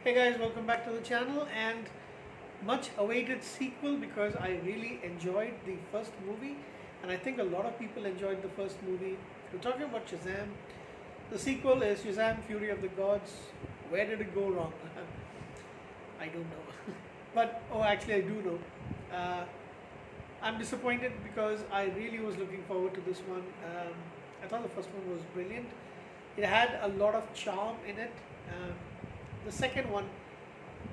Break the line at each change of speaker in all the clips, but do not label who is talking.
Hey guys, welcome back to the channel and much awaited sequel because I really enjoyed the first movie and I think a lot of people enjoyed the first movie. We're talking about Shazam. The sequel is Shazam Fury of the Gods. Where did it go wrong? I don't know. But, oh, actually, I do know. Uh, I'm disappointed because I really was looking forward to this one. I thought the first one was brilliant. It had a lot of charm in it. The second one,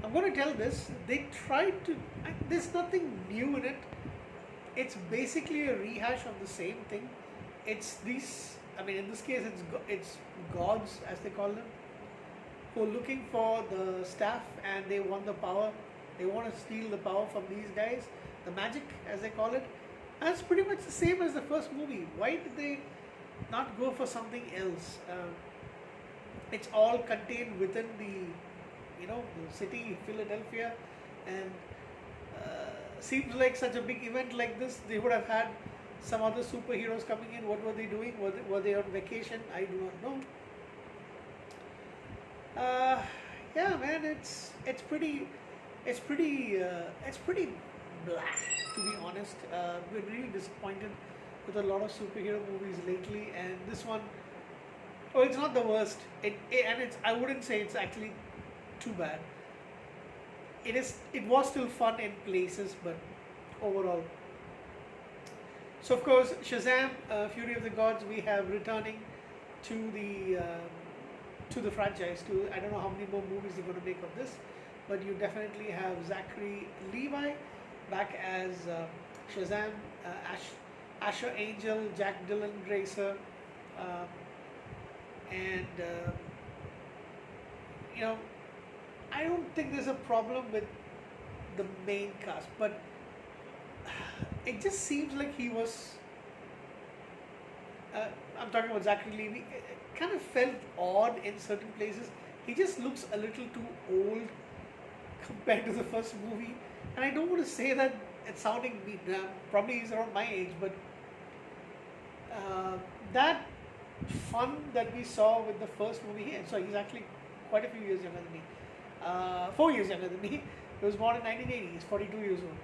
I'm going to tell this, they tried to, there's nothing new in it. It's basically a rehash of the same thing. It's these, I mean, in this case, it's gods, as they call them, who are looking for the staff and they want the power. They want to steal the power from these guys, the magic, as they call it. And it's pretty much the same as the first movie. Why did they not go for something else? It's all contained within the city, Philadelphia, and seems like such a big event like this. They would have had some other superheroes coming in. What were they doing? Were they on vacation? I do not know. Yeah, man, it's pretty black, to be honest. We're really disappointed with a lot of superhero movies lately, and this one, oh, it's not the worst. I wouldn't say it's actually too bad. It was still fun in places, but overall. So of course, Shazam, Fury of the Gods, we have returning to the franchise. I don't know how many more movies they're going to make of this, but you definitely have Zachary Levi back as Shazam, Asher Angel, Jack Dylan Grazer, and I don't think there's a problem with the main cast, but it just seems like he was. I'm talking about Zachary Levi. It kind of felt odd in certain places. He just looks a little too old compared to the first movie, and I don't want to say that it's sounding mean. Probably he's around my age, but that fun that we saw with the first movie, so he's actually quite a few years younger than me. 4 years younger than me. He was born in 1980. He's 42 years old.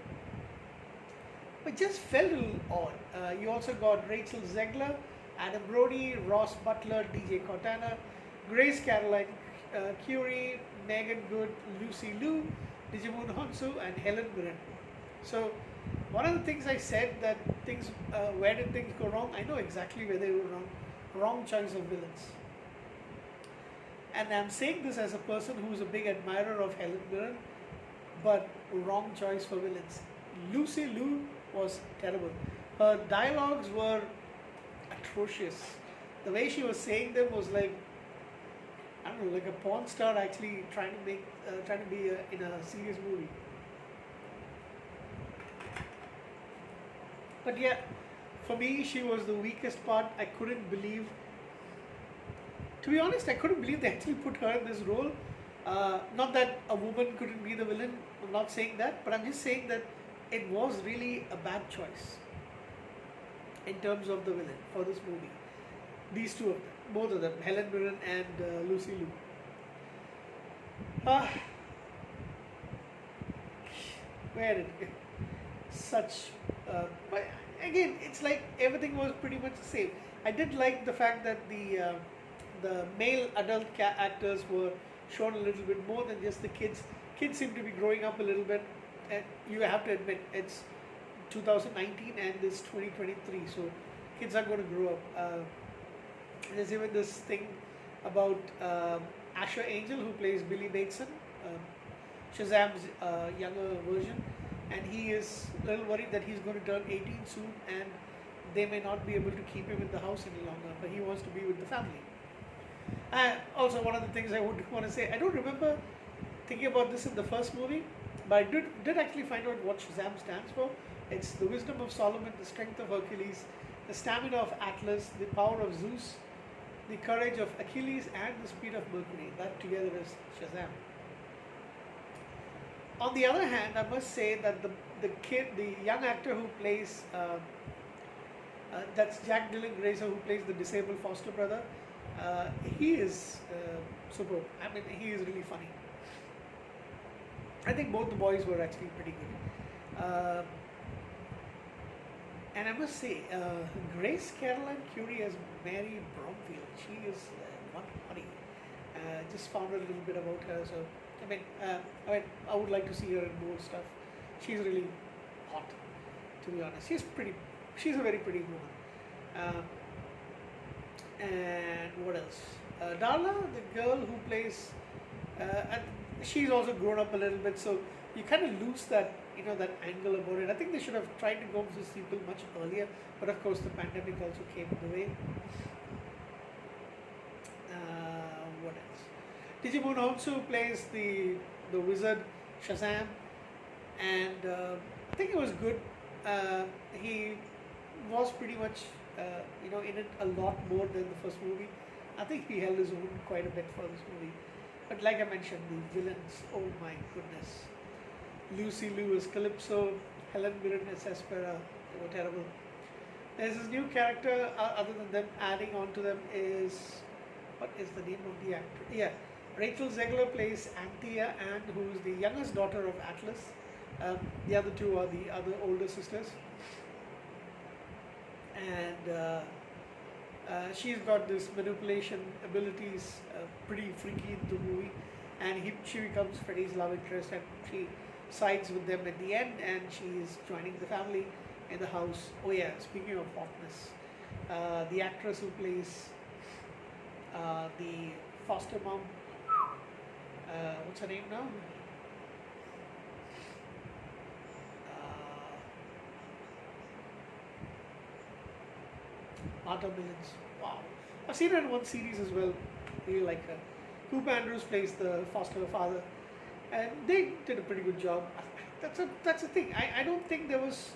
But just felt a little odd. You also got Rachel Zegler, Adam Brody, Ross Butler, DJ Cortana, Grace Caroline Curie, Megan Good, Lucy Liu, Digimon Honsu, and Helen Mirren. So one of the things I said that where did things go wrong? I know exactly where they were wrong. Wrong choice of villains. And I'm saying this as a person who's a big admirer of Helen Mirren, but wrong choice for villains. Lucy Liu was terrible. Her dialogues were atrocious. The way she was saying them was like, I don't know, like a porn star actually trying to be in a serious movie. But yeah, for me, she was the weakest part. I couldn't believe. To be honest, I couldn't believe they actually put her in this role. Not that a woman couldn't be the villain. I'm not saying that, but I'm just saying that it was really a bad choice in terms of the villain for this movie. These two of them, both of them, Helen Mirren and Lucy Liu. Where did it? Such. But again, it's like everything was pretty much the same. I did like the fact that the male adult actors were shown a little bit more than just the kids. Kids seem to be growing up a little bit, and you have to admit it's 2019 and it's 2023, so kids are going to grow up. There's even this thing about Asher Angel, who plays Billy Batson, Shazam's younger version, and he is a little worried that he's going to turn 18 soon and they may not be able to keep him in the house any longer, but he wants to be with the family. Also, one of the things I would want to say, I don't remember thinking about this in the first movie, but I did actually find out what Shazam stands for. It's the wisdom of Solomon, the strength of Hercules, the stamina of Atlas, the power of Zeus, the courage of Achilles, and the speed of Mercury. That together is Shazam. On the other hand, I must say that the young actor who plays that's Jack Dylan Grazer, who plays the disabled foster brother. He is superb. I mean, he is really funny. I think both the boys were actually pretty good. And I must say, Grace Caroline Curie as Mary Bromfield, she is one honey. Just found a little bit about her, so I would like to see her in more stuff. She's really hot, to be honest. She's a very pretty woman. And what else? Darla, the girl who plays, and she's also grown up a little bit, so you kind of lose that that angle about it. I think they should have tried to go for the sequel much earlier, but of course the pandemic also came in the way. What else? Digimon also plays the wizard Shazam, and I think it was good. He was pretty much in it a lot more than the first movie. I think he held his own quite a bit for this movie. But like I mentioned, the villains, oh my goodness. Lucy Liu as Calypso, Helen Mirren as Hespera, they were terrible. There's this new character, other than them adding on to them is, what is the name of the actor? Yeah, Rachel Zegler plays Anthea Ann, who is the youngest daughter of Atlas. The other two are the other older sisters. And she's got this manipulation abilities, pretty freaky in the movie. And she becomes Freddy's love interest, and she sides with them at the end, and she's joining the family in the house. Oh yeah, speaking of hotness, the actress who plays the foster mom, what's her name now? Martha Millins. Wow. I've seen her in one series as well. Really like her. Coop Andrews plays the foster father, and they did a pretty good job. That's the thing. I don't think there's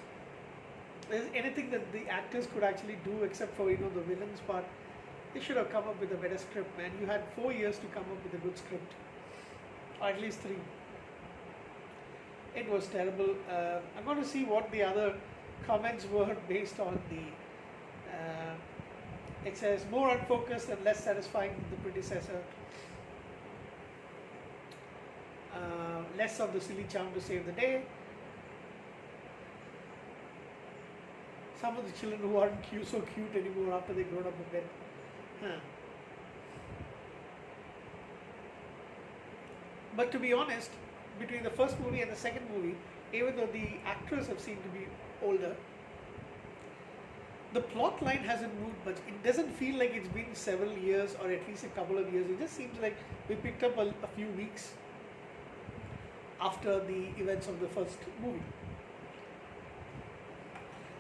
anything that the actors could actually do except for the villains part. They should have come up with a better script, man. You had 4 years to come up with a good script, or at least 3. It was terrible. I'm going to see what the other comments were based on the. It says more unfocused and less satisfying than the predecessor. Less of the silly charm to save the day. Some of the children who aren't so cute anymore after they've grown up a bit. But to be honest, between the first movie and the second movie, even though the actors have seemed to be older, the plot line hasn't moved much. It doesn't feel like it's been several years or at least a couple of years. It just seems like we picked up a few weeks after the events of the first movie.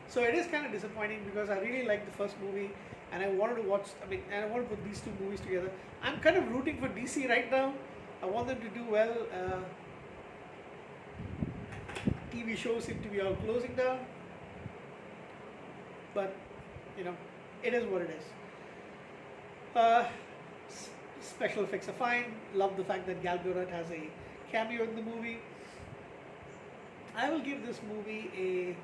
So it is kind of disappointing because I really liked the first movie and I wanted to watch, and I want to put these two movies together. I'm kind of rooting for DC right now. I want them to do well. TV shows seem to be all closing down. But, it is what it is. Special effects are fine. Love the fact that Gal Gadot has a cameo in the movie. I will give this movie a...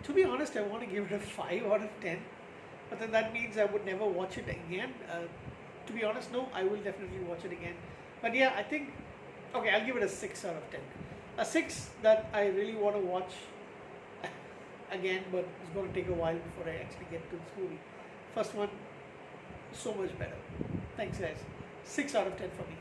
To be honest, I want to give it a 5 out of 10. But then that means I would never watch it again. To be honest, no, I will definitely watch it again. But yeah, I think... Okay, I'll give it a 6 out of 10. A 6 that I really want to watch again, but it's going to take a while before I actually get to this movie. First one, so much better. Thanks guys. 6 out of 10 for me.